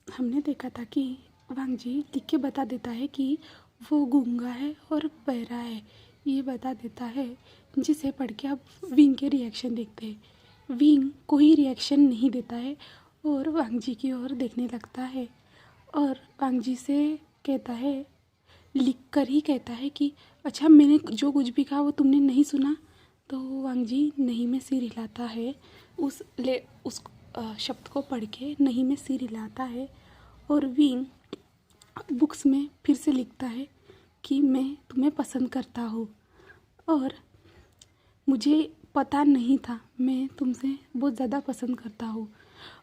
हमने देखा था कि वांग जी लिख के बता देता है कि वो गूंगा है और बहरा है, ये बता देता है, जिसे पढ़ के अब विंग के रिएक्शन देखते हैं। विंग कोई रिएक्शन नहीं देता है और वांग जी की ओर देखने लगता है और वांग जी से कहता है, लिख कर ही कहता है कि अच्छा मैंने जो कुछ भी कहा वो तुमने नहीं सुना। तो वांग जी नहीं में सिर हिलाता है, उस शब्द को पढ़ के नहीं में सिर हिलाता है और विंग बुक्स में फिर से लिखता है कि मैं तुम्हें पसंद करता हूँ और मुझे पता नहीं था मैं तुमसे बहुत ज़्यादा पसंद करता हूँ।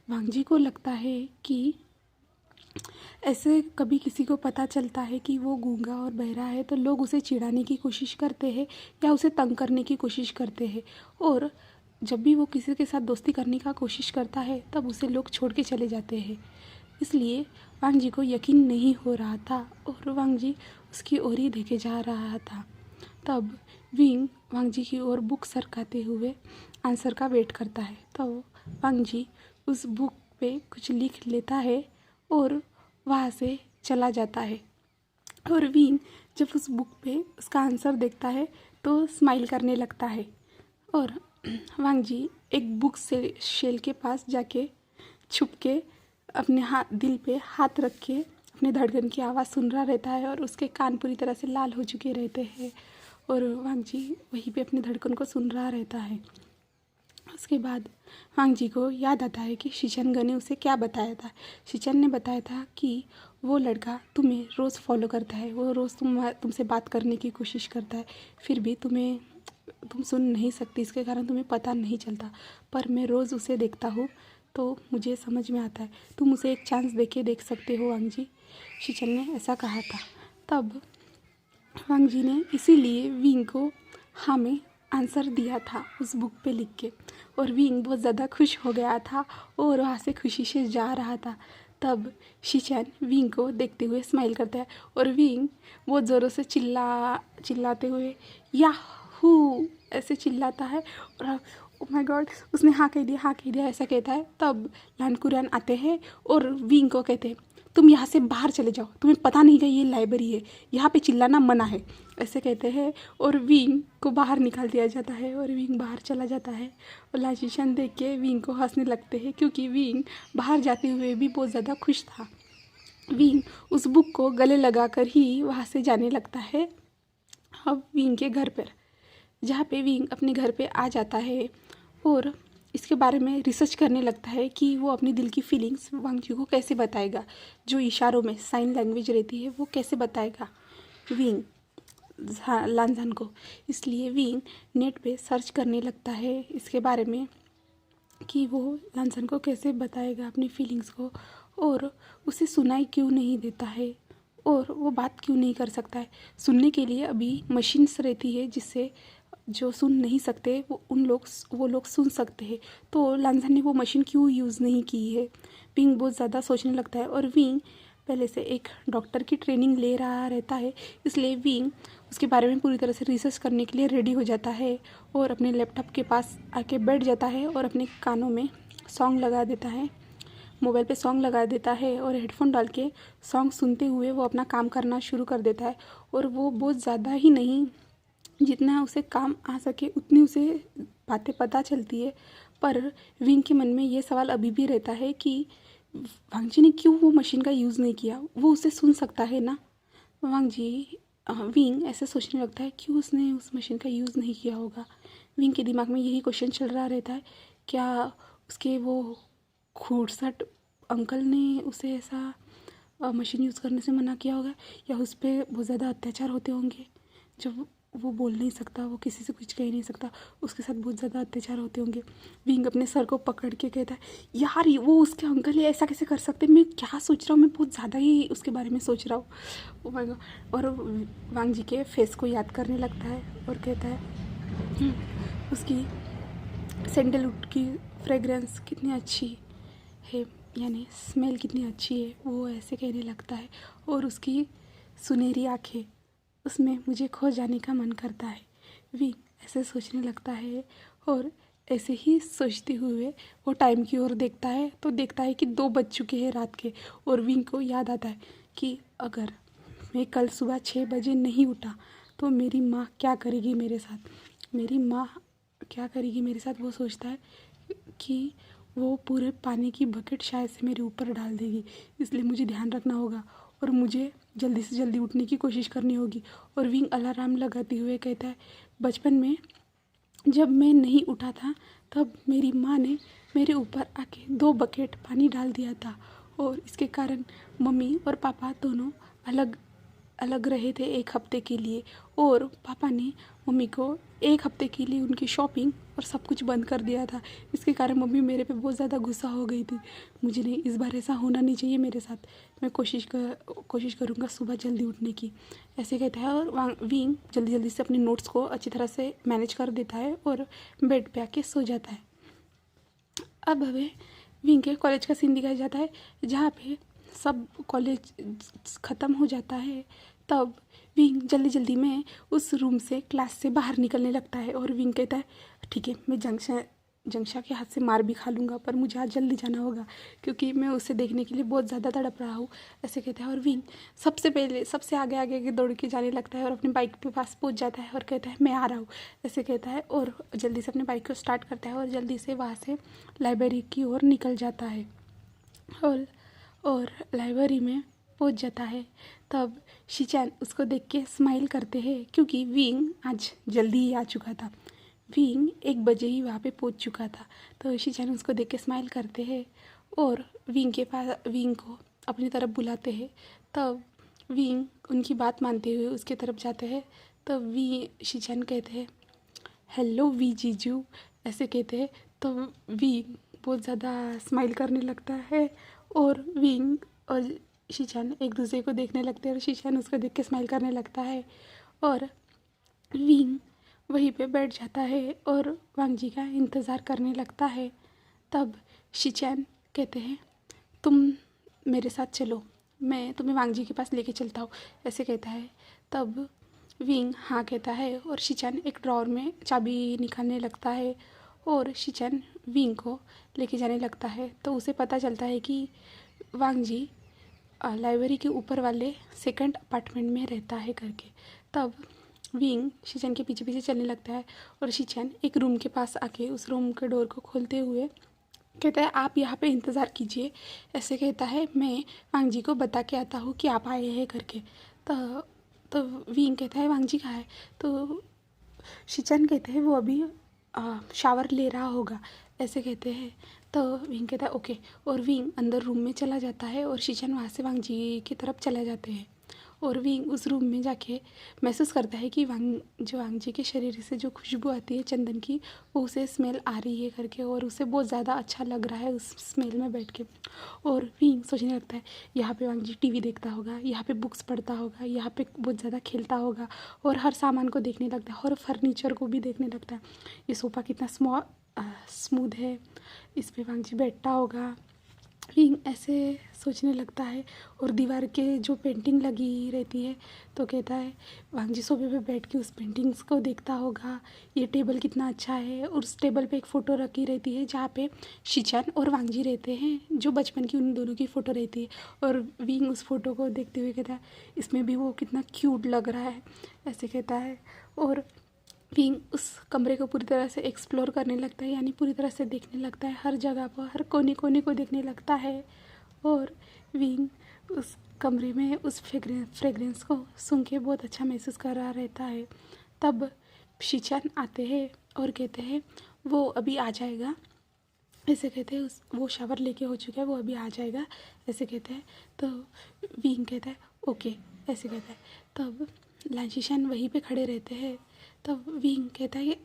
वांग जी को लगता है कि ऐसे कभी किसी को पता चलता है कि वो गूंगा और बहरा है तो लोग उसे चिढ़ाने की कोशिश करते हैं या उसे तंग करने की कोशिश करते हैं, और जब भी वो किसी के साथ दोस्ती करने का कोशिश करता है तब उसे लोग छोड़ के चले जाते हैं। इसलिए वांग जी को यकीन नहीं हो रहा था और वांग जी उसकी ओर ही देखे जा रहा था। तब विंग वांग जी की ओर बुक सरकाते हुए आंसर का वेट करता है। तो वांग जी उस बुक पे कुछ लिख लेता है और वहाँ से चला जाता है और विंग जब उस बुक पे उसका आंसर देखता है तो स्माइल करने लगता है और वांग जी एक बुक से शेल के पास जाके छुप के अपने दिल पे हाथ रख के अपने धड़कन की आवाज़ सुन रहा रहता है और उसके कान पूरी तरह से लाल हो चुके रहते हैं और वांग जी वहीं पे अपने धड़कन को सुन रहा रहता है। उसके बाद वांग जी को याद आता है कि शिचेंग ने उसे क्या बताया था। शिचेंग ने बताया था कि वो लड़का तुम्हें रोज़ फॉलो करता है, वो रोज़ तुमसे बात करने की कोशिश करता है, फिर भी तुम सुन नहीं सकती, इसके कारण तुम्हें पता नहीं चलता, पर मैं रोज़ उसे देखता हूँ तो मुझे समझ में आता है, तुम उसे एक चांस देके देख सकते हो वांग जी। शिचेंग ने ऐसा कहा था। तब वांग जी ने इसीलिए विंग को हाँ में आंसर दिया था उस बुक पे लिख के, और विंग बहुत ज़्यादा खुश हो गया था और वहाँ से खुशी से जा रहा था। तब शिचेन विंग को देखते हुए स्माइल करता है और विंग बहुत ज़ोरों से चिल्लाते हुए याहू ऐसे चिल्लाता है और ओ माय गॉड उसने हाँ कह दिया ऐसा कहता है। तब लान कुरान आते हैं और विंग को कहते हैं, तुम यहाँ से बाहर चले जाओ, तुम्हें पता नहीं कि ये लाइब्रेरी है, यहाँ पे चिल्लाना मना है, ऐसे कहते हैं और विंग को बाहर निकाल दिया जाता है और विंग बाहर चला जाता है। और लाचिशन देख के विंग को हंसने लगते हैं क्योंकि विंग बाहर जाते हुए भी बहुत ज़्यादा खुश था। विंग उस बुक को गले लगाकर ही वहाँ से जाने लगता है अब विंग के घर पर, जहाँ पे विंग अपने घर पे आ जाता है और इसके बारे में रिसर्च करने लगता है कि वो अपनी दिल की फीलिंग्स वांग जी को कैसे बताएगा, जो इशारों में साइन लैंग्वेज रहती है वो कैसे बताएगा विंग लानजान को। इसलिए विंग नेट पे सर्च करने लगता है इसके बारे में कि वो लानजान को कैसे बताएगा अपनी फीलिंग्स को, और उसे सुनाई क्यों नहीं देता है और वो बात क्यों नहीं कर सकता है। सुनने के लिए अभी मशीन्स रहती है जिससे जो सुन नहीं सकते वो लोग सुन सकते हैं, तो लानजान ने वो मशीन क्यों यूज़ नहीं की है। विंग बहुत ज़्यादा सोचने लगता है और विंग पहले से एक डॉक्टर की ट्रेनिंग ले रहा रहता है, इसलिए विंग उसके बारे में पूरी तरह से रिसर्च करने के लिए रेडी हो जाता है और अपने लैपटॉप के पास आके बैठ जाता है और अपने कानों में सॉन्ग लगा देता है, मोबाइल पे सॉन्ग लगा देता है और हेडफोन डाल के सॉन्ग सुनते हुए वो अपना काम करना शुरू कर देता है। और वो बहुत ज़्यादा ही नहीं, जितना उसे काम आ सके उतनी उसे बातें पता चलती है, पर विंग के मन में ये सवाल अभी भी रहता है कि वांग जी ने क्यों वो मशीन का यूज़ नहीं किया, वो उसे सुन सकता है ना। विंग ऐसे सोचने लगता है क्यों उसने उस मशीन का यूज़ नहीं किया होगा। विंग के दिमाग में यही क्वेश्चन चल रहा रहता है, क्या उसके वो खूरसट अंकल ने उसे ऐसा मशीन यूज़ करने से मना किया होगा, या उस पर बहुत ज़्यादा अत्याचार होते होंगे जब वो बोल नहीं सकता, वो किसी से कुछ कह नहीं सकता, उसके साथ बहुत ज़्यादा अत्याचार होते होंगे। विंग अपने सर को पकड़ के कहता है, यार वो उसके अंकल है, ऐसा कैसे कर सकते, मैं क्या सोच रहा हूँ, मैं बहुत ज़्यादा ही उसके बारे में सोच रहा हूँ। Oh my God. और वांग जी के फेस को याद करने लगता है और कहता है उसकी सैंडलवुड की फ्रेगरेंस कितनी अच्छी है, यानी स्मेल कितनी अच्छी है, वो ऐसे कहने लगता है। और उसकी सुनहरी आँखें, उसमें मुझे खो जाने का मन करता है। विंग ऐसे सोचने लगता है और ऐसे ही सोचते हुए वो टाइम की ओर देखता है तो देखता है कि 2 बज चुके हैं रात के। और विंग को याद आता है कि अगर मैं कल सुबह 6 बजे नहीं उठा तो मेरी माँ क्या करेगी मेरे साथ, मेरी माँ क्या करेगी मेरे साथ। वो सोचता है कि वो पूरे पानी की बकेट शायद से मेरे ऊपर डाल देगी, इसलिए मुझे ध्यान रखना होगा और मुझे जल्दी से जल्दी उठने की कोशिश करनी होगी। और विंग अलार्म लगाते हुए कहता है, बचपन में जब मैं नहीं उठा था तब मेरी माँ ने मेरे ऊपर आके 2 बकेट पानी डाल दिया था और इसके कारण मम्मी और पापा दोनों अलग अलग रहे थे 1 हफ्ते के लिए। और पापा ने मम्मी को 1 हफ्ते के लिए उनकी शॉपिंग और सब कुछ बंद कर दिया था। इसके कारण मम्मी मेरे पे बहुत ज़्यादा गुस्सा हो गई थी। मुझे नहीं, इस बार ऐसा होना नहीं चाहिए मेरे साथ। मैं कोशिश करूँगा सुबह जल्दी उठने की, ऐसे कहता है। और विंग जल्दी जल्दी से अपने नोट्स को अच्छी तरह से मैनेज कर देता है और बेड पे आके सो जाता है। अब हमें विंग के कॉलेज का सीन दिखाया जाता है जहाँ पे सब कॉलेज ख़त्म हो जाता है। तब विंग जल्दी जल्दी में उस रूम से क्लास से बाहर निकलने लगता है और विंग कहता है, ठीक है, मैं जंक्षा के हाथ से मार भी खा लूँगा पर मुझे आज जल्दी जाना होगा क्योंकि मैं उसे देखने के लिए बहुत ज़्यादा तड़प रहा हूँ, ऐसे कहता है। और विंग सबसे पहले सबसे आगे आगे दौड़ के जाने लगता है और अपने बाइक के पास पहुँच जाता है और कहता है, मैं आ रहा हूँ, ऐसे कहता है। और जल्दी से अपने बाइक को स्टार्ट करता है और जल्दी से वहाँ से लाइब्रेरी की ओर निकल जाता है और लाइब्रेरी में पहुंच जाता है। तब शिचैन उसको देख के स्माइल करते हैं क्योंकि विंग आज जल्दी ही आ चुका था। विंग 1 बजे ही वहाँ पे पहुंच चुका था। तो शिचैन उसको देख के स्माइल करते हैं और विंग को अपनी तरफ बुलाते हैं। तब विंग उनकी बात मानते हुए उसके तरफ जाते हैं। तब शिचैन कहते हैं, हेलो वी जीजू, ऐसे कहते हैं। तो विंग बहुत ज़्यादा स्माइल करने लगता है और विंग और शिचैन एक दूसरे को देखने लगते हैं और शिचैन उसको देख के स्माइल करने लगता है और विंग वहीं पे बैठ जाता है और वांग जी का इंतज़ार करने लगता है। तब शिचैन कहते हैं, तुम मेरे साथ चलो, मैं तुम्हें वांग जी के पास लेके चलता हूँ, ऐसे कहता है। तब विंग हाँ कहता है और शिचैन एक ड्रॉअर में चाबी निकालने लगता है और शिचैन विंग को लेके जाने लगता है। तो उसे पता चलता है कि वांग जी लाइब्रेरी के ऊपर वाले 2nd अपार्टमेंट में रहता है करके। तब विंग शिचैन के पीछे पीछे चलने लगता है और शिचैन एक रूम के पास आके उस रूम के डोर को खोलते हुए कहता है, आप यहाँ पे इंतज़ार कीजिए, ऐसे कहता है। मैं वांग जी को बता के आता हूँ कि आप आए हैं करके। तो विंग कहता है, वांग जी कहाँ है? तो शिचैन कहते हैं, वो अभी शावर ले रहा होगा, ऐसे कहते हैं। तो विंग कहता है ओके और विंग अंदर रूम में चला जाता है और शिचैन वहाँ से वांग जी की तरफ चले जाते हैं। और विंग उस रूम में जाके महसूस करता है कि वांग जी के शरीर से जो खुशबू आती है चंदन की, वो उसे स्मेल आ रही है करके और उसे बहुत ज़्यादा अच्छा लग रहा है उस स्मेल में बैठ के। और विंग सोचने लगता है, यहाँ पे वांग जी टीवी देखता होगा, यहाँ पे बुक्स पढ़ता होगा, यहाँ पे बहुत ज़्यादा खेलता होगा और हर सामान को देखने लगता है और फर्नीचर को भी देखने लगता है। ये सोफ़ा कितना स्मूथ है, इस पे वांग जी बैठता होगा। विंग ऐसे सोचने लगता है और दीवार के जो पेंटिंग लगी रहती है तो कहता है, वांग जी सोफे पे बैठ के उस पेंटिंग्स को देखता होगा, ये टेबल कितना अच्छा है। और उस टेबल पे एक फ़ोटो रखी रहती है जहाँ पे शिचैन और वांग जी रहते हैं, जो बचपन की उन दोनों की फ़ोटो रहती है। और विंग उस फ़ोटो को देखते हुए कहता है, इसमें भी वो कितना क्यूट लग रहा है, ऐसे कहता है। और विंग उस कमरे को पूरी तरह से एक्सप्लोर करने लगता है, यानी पूरी तरह से देखने लगता है, हर जगह पर हर कोने कोने को देखने लगता है। और विंग उस कमरे में उस फ्रेगरेंस को सूंघ के बहुत अच्छा महसूस कर रहा रहता है। तब शिचैन आते हैं और कहते हैं, वो अभी आ जाएगा, ऐसे कहते हैं। वो शावर लेके हो चुका है, वो अभी आ जाएगा, ऐसे कहते हैं। तो विंग कहता है ओके, ऐसे कहता है। तब शिचैन वहीं पे खड़े रहते हैं। तब विंग कहता है कि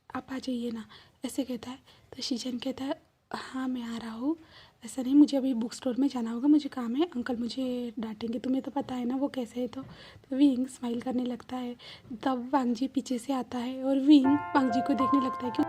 आप आ जाइए ना, ऐसे कहता है। तो शिचैन कहता है, हाँ मैं आ रहा हूँ, ऐसा नहीं, मुझे अभी बुक स्टोर में जाना होगा, मुझे काम है, अंकल मुझे डांटेंगे, तुम्हें तो पता है ना वो कैसे है। तो विंग स्माइल करने लगता है। तब वांग जी पीछे से आता है और विंग वांग जी को देखने लगता है कि